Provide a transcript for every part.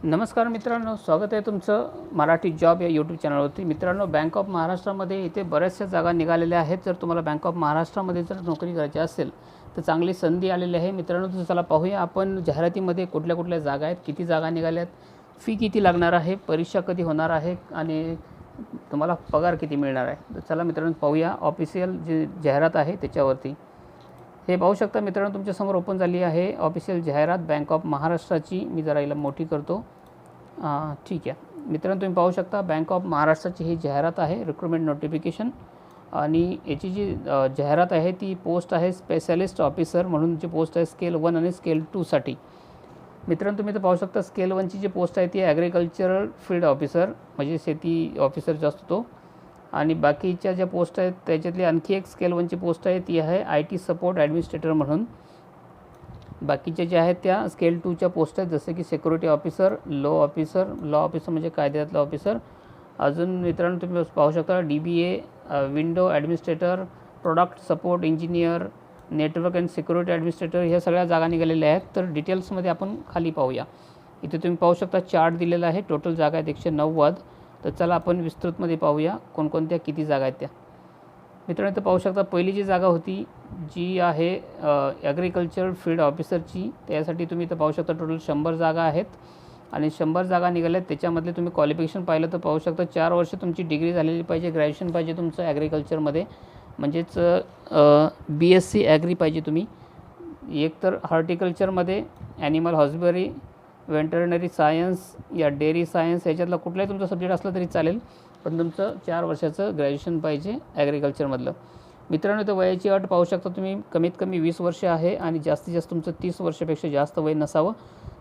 नमस्कार मित्रांनो, स्वागत आहे तुमचं मराठी जॉब या यूट्यूब चॅनलवरती। मित्रांनो, बँक ऑफ महाराष्ट्रामध्ये इथे बऱ्याचशा जागा निघालेल्या आहेत। जर तुम्हाला बँक ऑफ महाराष्ट्रामध्ये जर नोकरी करायची असेल तर चांगली संधी आलेली आहे। मित्रांनो, तर चला पाहूया आपण जाहिरातीमध्ये कुठल्या कुठल्या जागा आहेत, किती जागा निघाल्यात, फी किती लागणार आहे, परीक्षा कधी होणार आहे आणि तुम्हाला पगार किती मिळणार आहे। तर चला मित्रांनो पाहूया ऑफिशियल जी जाहिरात आहे त्याच्यावरती। हे पाहू शकता मित्रांनो, तुमच्यासमोर ओपन झाली आहे ऑफिशियल जाहिरात बँक ऑफ महाराष्ट्राची। मी जरा हिला मोठी करतो। ठीक आहे मित्रांनो, तुम्ही पाहू शकता बँक ऑफ महाराष्ट्राची ही जाहिरात आहे, रिक्रुटमेंट नोटिफिकेशन। आणि याची जी जाहिरात आहे ती पोस्ट आहे स्पेशलिस्ट ऑफिसर म्हणून जी पोस्ट आहे स्केल 1 आणि स्केल 2 साठी। मित्रांनो, तुम्ही तर पाहू शकता स्केल 1ची जी पोस्ट आहे ती ॲग्रिकल्चरल फील्ड ऑफिसर म्हणजे शेती ऑफिसर जो असतो तो। आणि बाकीच्या ज्या पोस्ट आहेत त्याच्यातली आणखी एक स्केल 1ची पोस्ट आहे ती आहे IT सपोर्ट ॲडमिनिस्ट्रेटर म्हणून। बाकीच्या ज्या आहेत त्या स्केल 2च्या पोस्ट आहेत, जसे की सिक्युरिटी ऑफिसर, लॉ ऑफिसर म्हणजे कायद्यातला ऑफिसर। अजून मित्रांनो तुम्ही पाहू शकता DBA, window administrator, product support engineer, network and security administrator, ह्या सगळ्या जागा निघालेल्या आहेत। तर डिटेल्समध्ये आपण खाली पाहूया। इथे तुम्ही पाहू शकता चार्ट दिलेला आहे, टोटल जागा आहेत 190। तर चला आपण विस्तृतमध्ये पाहूया कोणकोणत्या किती जागा आहेत त्या। मित्रांनो, इथं पाहू शकता पहिली जी जागा होती जी आहे ॲग्रिकल्चर फील्ड ऑफिसरची, त्यासाठी तुम्ही इथं पाहू शकता टोटल 100 जागा आहेत आणि 100 जागा निघाल्यात। त्याच्यामधले तुम्ही क्वालिफिकेशन पाहिलं तर पाहू शकता 4 वर्ष तुमची डिग्री झालेली पाहिजे, ग्रॅज्युएशन पाहिजे तुमचं ॲग्रिकल्चरमध्ये, म्हणजेच BSc ॲग्री पाहिजे तुम्ही। एक तर हॉर्टिकल्चरमध्ये, ॲनिमल हॉस्पिटरी, वेटरनरी सायन्स या डेअरी सायन्स याच्यातला कुठलाही तुमचा सब्जेक्ट असला तरी चालेल, पण तुमचं 4 वर्षाचं ग्रॅज्युएशन पाहिजे ॲग्रिकल्चरमधलं। मित्रांनो, तर वयाची अट पाहू शकता तुम्ही, कमीत कमी 20 वर्ष आहे आणि जास्तीत जास्त तुमचं 30 वर्षापेक्षा जास्त वय नसावं।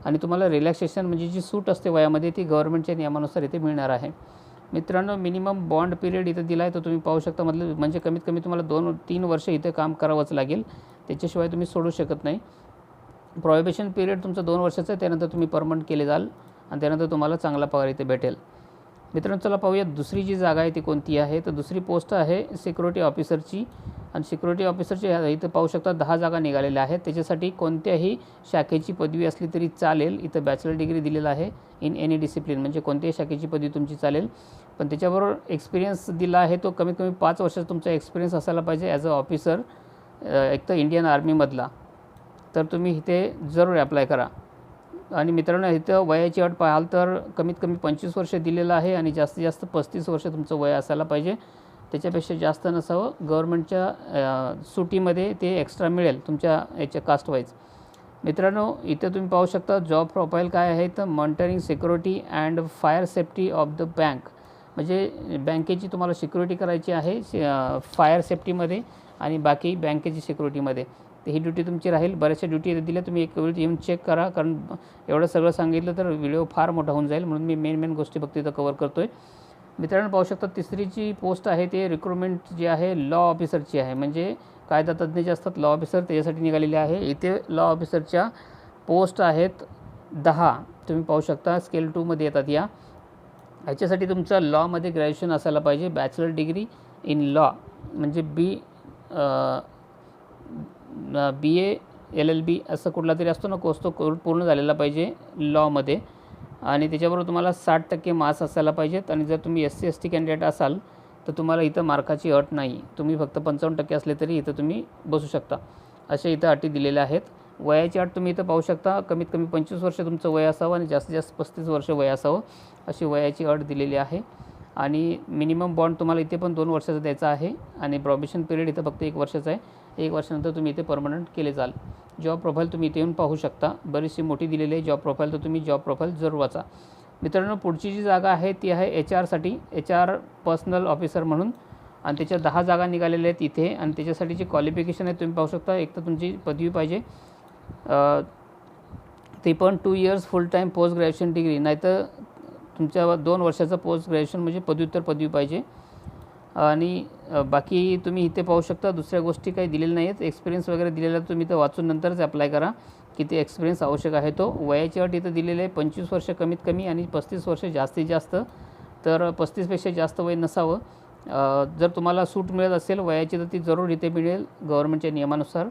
आणि तुम्हाला रिलॅक्सेशन म्हणजे जी सूट असते वयामध्ये ती गव्हर्नमेंटच्या नियमानुसार इथे मिळणार आहे। मित्रांनो, मिनिमम बॉन्ड पिरियड इथं दिला आहे, तो तुम्ही पाहू शकता म्हणजे कमीत कमी तुम्हाला 2-3 वर्ष इथे काम करावंच लागेल, त्याच्याशिवाय तुम्ही सोडू शकत नाही। प्रोहिबिशन पिरियड तुमचं 2 वर्षाचं आहे, त्यानंतर तुम्ही परमनंट केले जाल आणि त्यानंतर तुम्हाला चांगला पगार इथे भेटेल। मित्रांनो, चला पाहूया दुसरी जी जागा आहे ती कोणती आहे। तर दुसरी पोस्ट आहे सिक्युरिटी ऑफिसरची आणि सिक्युरिटी ऑफिसरची इथं पाहू शकता 10 जागा निघालेल्या आहेत। त्याच्यासाठी कोणत्याही शाखेची पदवी असली तरी चालेल, इथं बॅचलर डिग्री दिलेला आहे इन एनी डिसिप्लिन, म्हणजे कोणत्याही शाखेची पदवी तुमची चालेल, पण त्याच्याबरोबर एक्सपिरियन्स दिला आहे तो कमीत कमी 5 वर्षाचा तुमचा एक्सपिरियन्स असायला पाहिजे ॲज अ ऑफिसर, एक तर इंडियन आर्मीमधला। तर तुम्ही इथे जरूर ॲप्लाय करा। आणि मित्रांनो, इथं वयाची अट पाहाल तर कमीत कमी 25 वर्ष दिलेलं आहे आणि जास्तीत जास्त 35 वर्ष तुमचं वय असायला पाहिजे, त्याच्यापेक्षा जास्त नसावं। गव्हर्नमेंटच्या सुटीमध्ये ते एक्स्ट्रा मिळेल तुमच्या याच्या कास्ट वाईज। मित्रांनो, इथं तुम्ही पाहू शकता जॉब प्रोफाईल काय आहे, तर monitoring security and fire safety of the bank, म्हणजे बँकेची तुम्हाला सिक्युरिटी करायची आहे फायर सेफ्टीमध्ये आणि बाकी बँकेची सिक्युरिटीमध्ये। तर ही ड्युटी तुमची राहील। बऱ्याचशा ड्युटी इथे दिल्या, तुम्ही एक वेळ येऊन चेक करा, कारण एवढं सगळं सांगितलं तर व्हिडिओ फार मोठा होऊन जाईल, म्हणून मी मेन गोष्टी फक्त इथं कवर करतो आहे। मित्रांनो, पाहू शकता तिसरीची पोस्ट आहे ते रिक्रुटमेंट जी आहे लॉ ऑफिसरची आहे, म्हणजे कायदा तज्ज्ञ जे असतात लॉ ऑफिसर त्याच्यासाठी निघालेली आहे। इथे लॉ ऑफिसरच्या पोस्ट आहेत 10, तुम्ही पाहू शकता स्केल 2मध्ये येतात या। याच्यासाठी तुमचं लॉमध्ये ग्रॅज्युएशन असायला पाहिजे, बॅचलर डिग्री इन लॉ म्हणजे BA LLB असं कुठला तरी असतो ना कोर्स, तो पूर्ण झालेला पाहिजे लॉमध्ये। आणि त्याच्याबरोबर तुम्हाला 60% मार्क्स असायला पाहिजेत। आणि जर तुम्ही SC ST कॅन्डिडेट असाल तर तुम्हाला इथं मार्काची अट नाही, तुम्ही फक्त 55% असले तरी इथं तुम्ही बसू शकता, अशा इथं अटी दिलेल्या आहेत। वयाची अट तुम्ही इथं पाहू शकता, कमीत कमी 25 वर्ष तुमचं वय असावं आणि जास्तीत जास्त 35 वर्ष वय असावं, अशी वयाची अट दिलेली आहे। आणि मिनिमम बॉन्ड तुम्हाला इथे पण 2 वर्षाचा द्यायचा आहे आणि प्रोबेशन पिरियड इथं फक्त 1 वर्षाचा आहे। 1 वर्षानंतर तुम्ही इथे परमनंट केले जाल। जॉब प्रोफाईल तुम्ही इथे येऊन पाहू शकता, बरीचशी मोठी दिलेली आहे जॉब प्रोफाईल, तर तुम्ही जॉब प्रोफाईल जरूर वाचा। मित्रांनो, पुढची जी जागा आहे ती आहे HR HR पर्सनल ऑफिसर म्हणून, आणि त्याच्या 10 जागा निघालेल्या आहेत इथे। आणि त्याच्यासाठीची क्वालिफिकेशन आहे तुम्ही पाहू शकता, एक तर तुमची पदवी पाहिजे, ते पण 2 इयर्स फुल टाईम पोस्ट ग्रॅज्युएशन डिग्री, नाहीतर तुमच्या 2 वर्षाचं पोस्ट ग्रॅज्युएशन म्हणजे पदव्युत्तर पदवी पाहिजे। आणि बाकी तुम्ही इथे पाहू शकता दुसऱ्या गोष्टी काही दिलेल्या नाही आहेत, एक्सपिरियन्स वगैरे दिलेला तुम्ही इथं वाचून नंतरच अप्लाय करा, किती एक्सपिरियन्स आवश्यक आहे तो। वयाची अट इथं दिलेली आहे 25 वर्ष कमीत कमी आणि 35 वर्ष जास्तीत जास्त, तर 35पेक्षा जास्त वय नसावं। जर तुम्हाला सूट मिळत असेल वयाची तर ती जरूर इथे मिळेल गव्हर्नमेंटच्या नियमानुसार।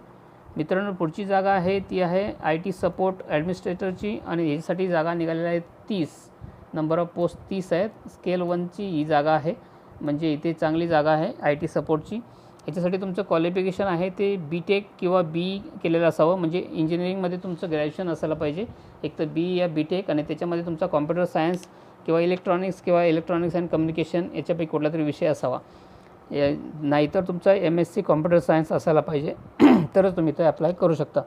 मित्रांनो पुढची जागा आहे ती आहे IT सपोर्ट ॲडमिनिस्ट्रेटरची आणि याच्यासाठी जागा निघालेल्या आहेत 30. नंबर ऑफ पोस्ट 30 आहेत. स्केल 1ची ही जागा आहे, म्हणजे इथे चांगली जागा आहे IT सपोर्टची. याच्यासाठी तुमचं क्वालिफिकेशन आहे ते BTech किंवा BE केलेलं असावं, म्हणजे इंजिनिअरिंगमध्ये तुमचं ग्रॅज्युएशन असायला पाहिजे. एक तर BE या BTech आणि त्याच्यामध्ये तुमचा कॉम्प्युटर सायन्स किंवा इलेक्ट्रॉनिक्स अँड कम्युनिकेशन याच्यापैकी कुठला तरी विषय असावा. नाहीतर तुमचा MSc कॉम्प्युटर सायन्स असायला पाहिजे तरच तुम्ही इथे अप्लाय करू शकता.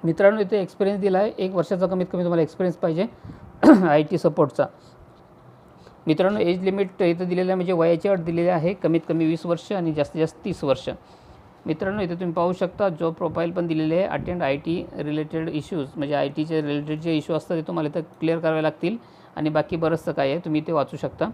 मित्रांनो इथे एक्सपिरियन्स दिला आहे, 1 वर्षाचा कमीत कमी तुम्हाला एक्सपिरियन्स पाहिजे IT सपोर्टचा. मित्रांनो एज लिमिट इथं दिलेलं आहे, म्हणजे वयाची अट दिलेली आहे, कमीत कमी 20 वर्ष आणि जास्तीत जास्त 30 वर्ष. मित्रांनो इथे तुम्ही पाहू शकता जॉब प्रोफाईल पण दिलेले आहे. अटेंड IT रिलेटेड इश्यूज, म्हणजे ITचे रिलेटेड जे इश्यू असतात ते तुम्हाला इथं क्लिअर करावे लागतील आणि बाकी बरंचसं काय आहे तुम्ही ते वाचू शकता.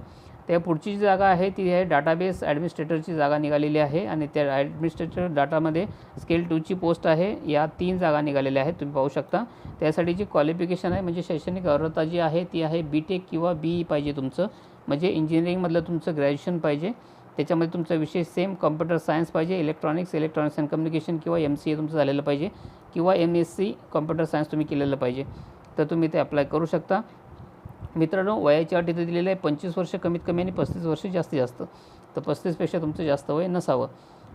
त्या पुढची जी जागा आहे ती आहे डाटाबेस ॲडमिनिस्ट्रेटरची जागा निघालेली आहे आणि त्या ॲडमिनिस्ट्रेटर डाटामध्ये स्केल 2ची पोस्ट आहे. या 3 जागा निघालेल्या आहेत तुम्ही पाहू शकता. त्यासाठी जी क्वालिफिकेशन आहे म्हणजे शैक्षणिक अर्हता जी आहे ती आहे BTech किंवा BE पाहिजे तुमचं, म्हणजे इंजिनिअरिंगमधलं तुमचं ग्रॅज्युएशन पाहिजे. त्याच्यामध्ये तुमचा विषय सेम कॉम्प्युटर सायन्स पाहिजे, इलेक्ट्रॉनिक्स अँड कम्युनिकेशन किंवा MCA तुमचं झालेलं पाहिजे किंवा MSc कॉम्प्युटर सायन्स तुम्ही केलेलं पाहिजे, तर तुम्ही ते अप्लाय करू शकता. मित्रांनो वयाची अट इथे दिलेली आहे 25 वर्ष कमीत कमी आणि 35 वर्ष जास्तीत जास्त, तर 35पेक्षा तुमचं जास्त वय नसावं.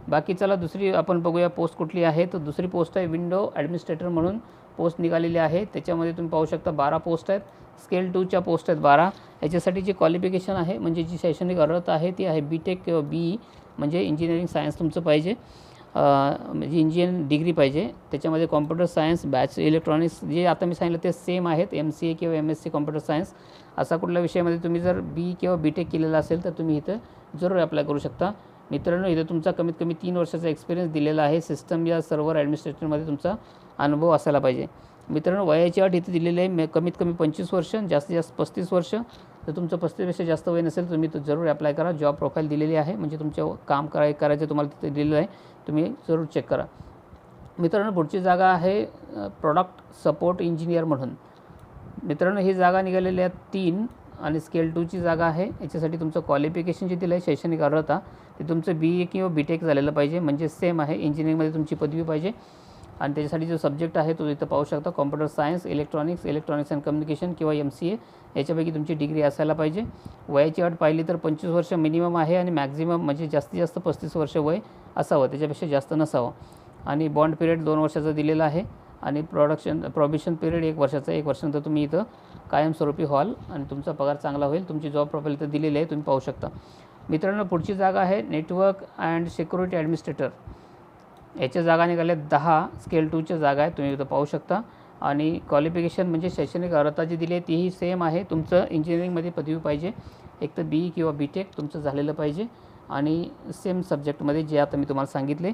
बाकी चला दुसरी आपण बघूया पोस्ट कुठली आहे. तर दुसरी पोस्ट आहे विंडो ॲडमिनिस्ट्रेटर म्हणून पोस्ट निघालेली आहे. त्याच्यामध्ये तुम्ही पाहू शकता 12 पोस्ट आहेत. स्केल 2च्या पोस्ट आहेत 12. याच्यासाठी जी क्वालिफिकेशन आहे म्हणजे जी शैक्षणिक अर्हता आहे ती आहे BTech किंवा BE, म्हणजे इंजिनिअरिंग सायन्स तुमचं पाहिजे, म्हणजे इंजिनिअरिंग डिग्री पाहिजे. त्याच्यामध्ये कॉम्प्युटर सायन्स इलेक्ट्रॉनिक्स जे आता मी सांगितलं ते सेम आहेत, MCA किंवा MSc कॉम्प्युटर सायन्स असा कुठल्या विषयामध्ये तुम्ही जर BE किंवा BTech केलेला असेल तर तुम्ही इथं जरूर अप्लाय करू शकता. मित्रांनो इथं तुमचा कमीत कमी 3 वर्षाचा एक्सपिरियन्स दिलेला आहे. सिस्टम या सर्व्हर ॲडमिनिस्ट्रेटरमध्ये तुमचा अनुभव असायला पाहिजे. मित्रांनो वयाची अट इथे दिलेली आहे कमीत कमी 25 वर्ष, जास्तीत जास्त 35 वर्ष. तर तुमचं 35पेक्षा जास्त वय नसेल तर तुम्ही जरूर अप्लाय करा. जॉब प्रोफाईल दिलेली आहे, म्हणजे तुमचं काम करायचं तुम्हाला तिथे दिलेलं आहे, तुम्ही जरूर चेक करा. मित्रांनो पुढची जागा आहे प्रॉडक्ट सपोर्ट इंजिनियर म्हणून. मित्रांनो ही जागा निघालेली आहे 3 आणि स्केल 2ची जागा आहे. याच्यासाठी तुमचं क्वालिफिकेशन जे दिलं आहे शैक्षणिक अर्हता ते तुमचं BE किंवा BTech झालेलं पाहिजे, म्हणजे सेम आहे, इंजिनिअरिंगमध्ये तुमची पदवी पाहिजे. आणि त्याच्यासाठी जो सब्जेक्ट आहे तो इथं पाहू शकता computer science electronics and communication किंवा MCA याच्यापैकी तुमची डिग्री असायला पाहिजे. वयाची अट पाहिली तर 25 वर्ष मिनिमम आहे आणि मॅक्झिमम म्हणजे जास्तीत जास्त 35 वर्ष वय असावं, त्याच्यापेक्षा जास्त नसावं. आणि बॉन्ड पिरियड 2 वर्षाचा दिलेला आहे आणि प्रोबेशन पिरियड 1 वर्षाचा. 1 वर्षानंतर तुम्ही इथं कायमस्वरूपी व्हाल आणि तुमचा पगार चांगला होईल. तुमची जॉब प्रोफाईल इथं दिलेली आहे, तुम्ही पाहू शकता. मित्रांनो पुढची जागा आहे नेटवर्क अँड सिक्युरिटी ॲडमिनिस्ट्रेटर. याच्या जागा निघाल्या 10. स्केल 2च्या जागा आहेत, तुम्ही इथं पाहू शकता. आणि क्वालिफिकेशन म्हणजे शैक्षणिक अर्हता जी दिली आहे तीही सेम आहे. तुमचं इंजिनिअरिंगमध्ये पदवी पाहिजे, एक तर BE किंवा BTech तुमचं झालेलं पाहिजे आणि सेम सब्जेक्टमध्ये जे आता मी तुम्हाला सांगितले.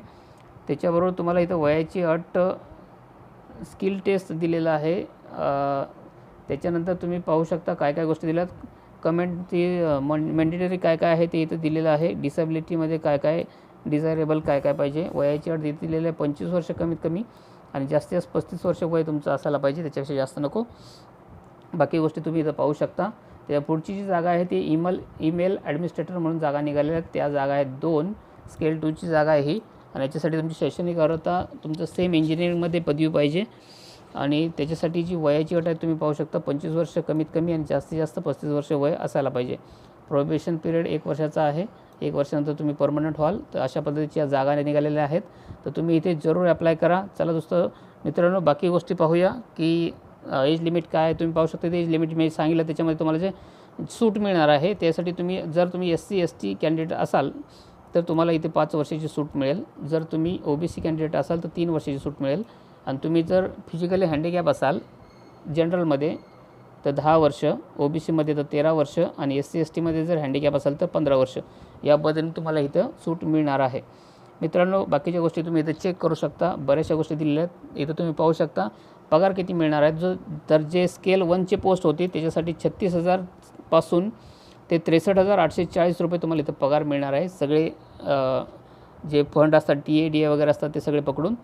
त्याच्याबरोबर तुम्हाला इथं वयाची अट स्किल टेस्ट दिलेलं आहे. त्याच्यानंतर तुम्ही पाहू शकता काय काय गोष्टी दिल्यात. कमेंट ती मॅन्डेटरी काय काय आहे ते इथं दिलेलं आहे. डिसेबिलिटीमध्ये काय काय, डिझायरेबल काय काय पाहिजे. वयाची अट इथे दिलेलं आहे 25 वर्ष कमीत कमी आणि जास्तीत जास्त 35 वर्ष वय तुमचं असायला पाहिजे, त्याच्यापेक्षा जास्त नको. बाकी गोष्टी तुम्ही इथं पाहू शकता. त्या पुढची जी जागा आहे ती ईमेल ॲडमिनिस्ट्रेटर म्हणून जागा निघालेल्या आहेत. त्या जागा आहेत 2. स्केल 2ची जागा आहे ही आणि याच्यासाठी तुमची शैक्षणिक अर्हता तुमचं सेम इंजिनिअरिंगमध्ये पदवी पाहिजे आणि त्याच्यासाठी जी वयाची अट आहे तुम्ही पाहू शकता 25 वर्ष कमीत कमी आणि जास्तीत जास्त 35 वर्ष वय असायला पाहिजे. प्रोबेशन पिरियड 1 वर्षाचा आहे. 1 वर्षानंतर तुम्ही परमनंट व्हाल. तर अशा पद्धतीच्या जागा निघालेल्या आहेत, तर तुम्ही इथे जरूर अप्लाय करा. चला मित्रांनो बाकी गोष्टी पाहूया की एज लिमिट काय आहे. तुम्ही पाहू शकता ते एज लिमिट मी सांगितलं, त्याच्यामध्ये तुम्हाला जे सूट मिळणार आहे त्यासाठी जर तुम्ही SC ST कॅन्डिडेट असाल तर तुम्हाला इथे 5 वर्षाची सूट मिळेल. जर तुम्ही OBC कॅन्डिडेट असाल तर 3 वर्षाची सूट मिळेल आणि तुम्ही जर फिजिकली हँडिकॅप असाल जनरलमध्ये तर 10 वर्ष, OBCमध्ये तर 13 वर्ष आणि SC STमध्ये जर हँडिकॅप असाल तर 15 वर्ष या पद्धतीने तुम्हाला इथं सूट मिळणार आहे. मित्रांनो बाकीच्या गोष्टी तुम्ही इथं चेक करू शकता. बऱ्याचशा गोष्टी दिलेल्या आहेत इथं तुम्ही पाहू शकता. पगार किती मिळणार आहेत. तर जे स्केल 1ची पोस्ट होती त्याच्यासाठी 36,000 पासून ते 63,840 रुपये तुम्हाला इथं पगार मिळणार आहे. सगळे जे फंड असतात TA DA वगैरे असतात ते सगळे पकडून.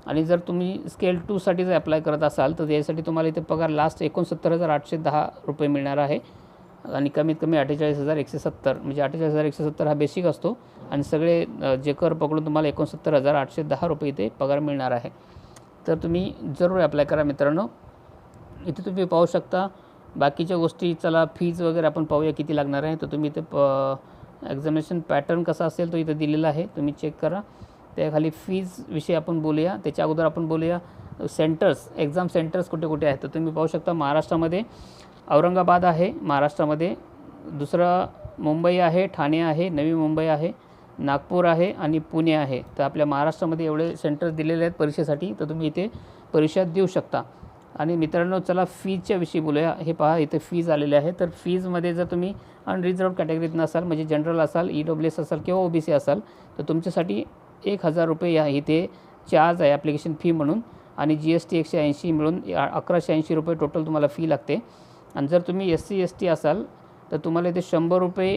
आणि जर तुम्ही स्केल 2साठी जर अप्लाय करत असाल तर त्यासाठी तुम्हाला इथे पगार लास्ट 69,810 रुपये मिळणार आहे. आणि कमीत कमी 48,170 म्हणजे 48,170 हा बेसिक असतो आणि सगळे जे कर पकडून तुम्हाला 69,810 रुपये इथे पगार मिळणार आहे. तर तुम्ही जरूर अप्लाय करा मित्रांनो. इथे तुम्ही पाहू शकता बाकीच्या गोष्टी. चला फीज वगैरे आपण पाहूया किती लागणार आहे. तर तुम्ही इथे एक्झामिनेशन पॅटर्न कसा असेल तो इथे दिलेला आहे, तुम्ही चेक करा. त्याखाली फीजविषयी आपण बोलूया. त्याच्या अगोदर आपण बोलूया सेंटर्स, एक्झाम सेंटर्स कुठे कुठे आहेत. तर तुम्ही पाहू शकता महाराष्ट्रामध्ये औरंगाबाद आहे, महाराष्ट्रामध्ये दुसरं मुंबई आहे, ठाणे आहे, नवी मुंबई आहे, नागपूर आहे आणि पुणे आहे. तर आपल्या महाराष्ट्रामध्ये एवढे सेंटर्स दिलेले आहेत परीक्षेसाठी. तर तुम्ही इथे परीक्षा देऊ शकता. आणि मित्रांनो चला फीजच्या विषयी बोलूया. हे पहा इथे फीज आलेले आहे. तर फीजमध्ये जर तुम्ही अनरिझर्व कॅटेगरीत नसाल, म्हणजे जनरल असाल, EWS असाल किंवा OBC असाल, तर तुमच्यासाठी 1,000 रुपये या इथे चार्ज आहे ॲप्लिकेशन फी म्हणून. आणि GST 180 मिळून 1,180 रुपये टोटल तुम्हाला फी लागते. आणि जर तुम्ही SC ST असाल तर तुम्हाला इथे 100 रुपये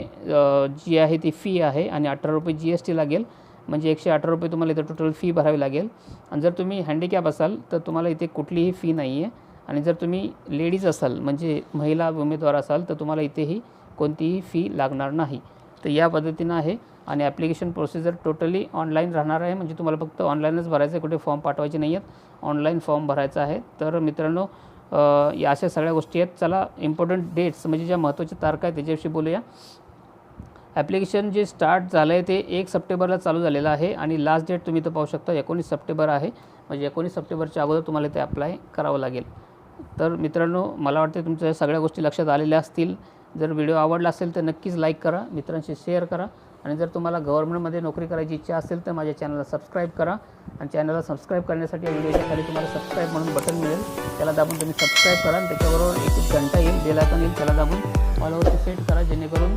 जी आहे ती फी आहे आणि 18 रुपये GST लागेल, म्हणजे 118 रुपये तुम्हाला इथे टोटल फी भरावी लागेल. आणि जर तुम्ही हँडिकॅप असाल तर तुम्हाला इथे कुठलीही फी नाही आहे. आणि जर तुम्ही लेडीज असाल म्हणजे महिला उमेदवार असाल तर तुम्हाला इथेही कोणतीही फी लागणार नाही. तर या पद्धतीनं आहे. आणि ॲप्लिकेशन प्रोसिजर टोटली ऑनलाईन राहणार आहे, म्हणजे तुम्हाला फक्त ऑनलाईनच भरायचं आहे, कुठे फॉर्म पाठवायचे नाही आहेत, ऑनलाईन फॉर्म भरायचा आहे. तर मित्रांनो या अशा सगळ्या गोष्टी आहेत. चला इम्पॉर्टंट डेट्स म्हणजे ज्या महत्त्वाच्या तारखा आहेत त्याच्याविषयी बोलूया. ॲप्लिकेशन जे स्टार्ट झालं आहे ते 1 सप्टेंबरला चालू झालेलं आहे आणि लास्ट डेट तुम्ही इथं पाहू शकता 19 सप्टेंबर आहे. म्हणजे 19 सप्टेंबरच्या अगोदर तुम्हाला ते अप्लाय करावं लागेल. तर मित्रांनो मला वाटते तुमच्या सगळ्या गोष्टी लक्षात आलेल्या असतील. जर व्हिडिओ आवडला असेल तर नक्कीच लाईक करा, मित्रांशी शेअर करा. आणि जर तुम्हाला गव्हर्नमेंटमध्ये नोकरी करायची इच्छा असेल तर माझ्या चॅनलला सबस्क्राईब करा. आणि चॅनलला सबस्क्राईब करण्यासाठी या व्हिडिओच्या खाली तुम्हाला सबस्क्राईब म्हणून बटन मिळेल, त्याला दाबून तुम्ही सबस्क्राईब करा. आणि त्याच्याबरोबर एक घंटा येईल, बेल आयकॉन येईल, त्याला दाबून ऑलवरती सेट करा, जेणेकरून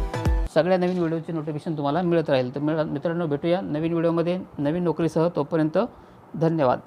सगळ्या नवीन व्हिडिओचे नोटिफिकेशन तुम्हाला मिळत राहील. तर मित्रांनो भेटूया नवीन व्हिडिओमध्ये नवीन नोकरीसह. तोपर्यंत धन्यवाद.